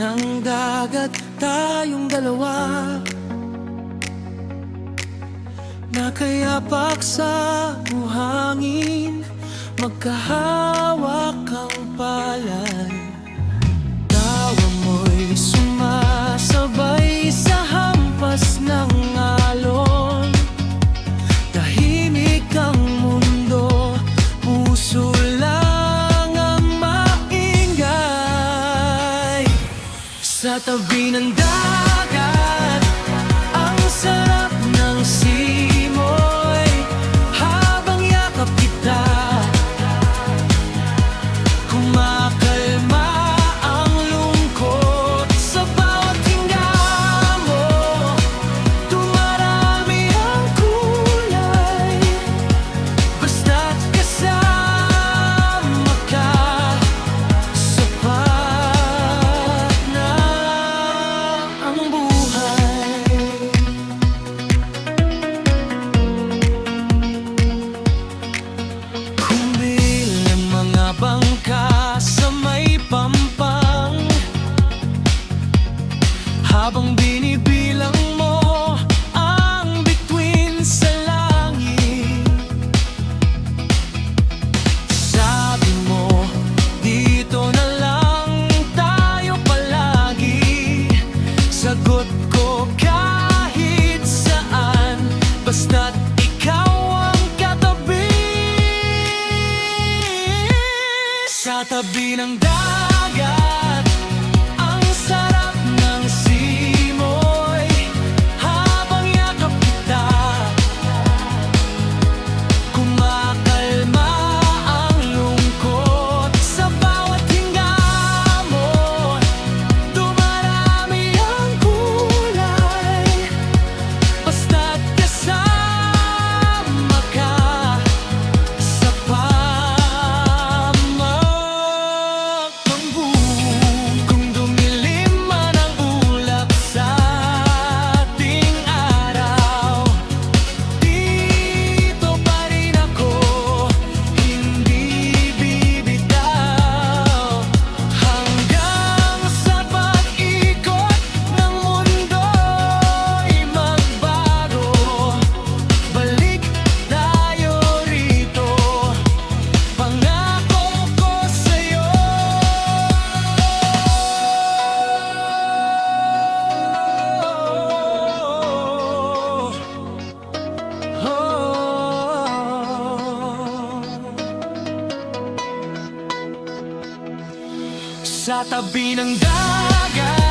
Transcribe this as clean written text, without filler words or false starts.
ng dagat, tayong dalawa, nakayapak sa buhangin, magkahawak ang palad. Tawa mo'y sumasabay sa hampas ng alon. Tahimik ang mundo, puso lang ang maingay. Sa tabi ng dagat, ang sarap ng simoy, habang yakap kita, kumakalma ang lungkot. Sa bawat hinga mo, dumarami ang kulay, basta't kasama ka, sapat na ang buhay. Kumilang mga bangka sa may pampang, habang binibilang mo ang bituin sa langit. Sabi mo, dito na lang tayo palagi. Sagot ko, kahit saan, basta't ikaw ang katabi. Sa tabi ng dagat, ang sarap ng simoy, habang yakap kita, kumakalma ang lungkot. Sa bawat hinga mo, dumarami ang kulay, basta't kasama ka, sapat ang buhay. Kung dumilim man ang ulap sa ating araw, dito pa rin ako, hindi bibitaw. Hanggang sa pag-ikot ng mundo'y magbago, balik tayo rito, pangako ko sa'yo. Sa tabi ng dagat,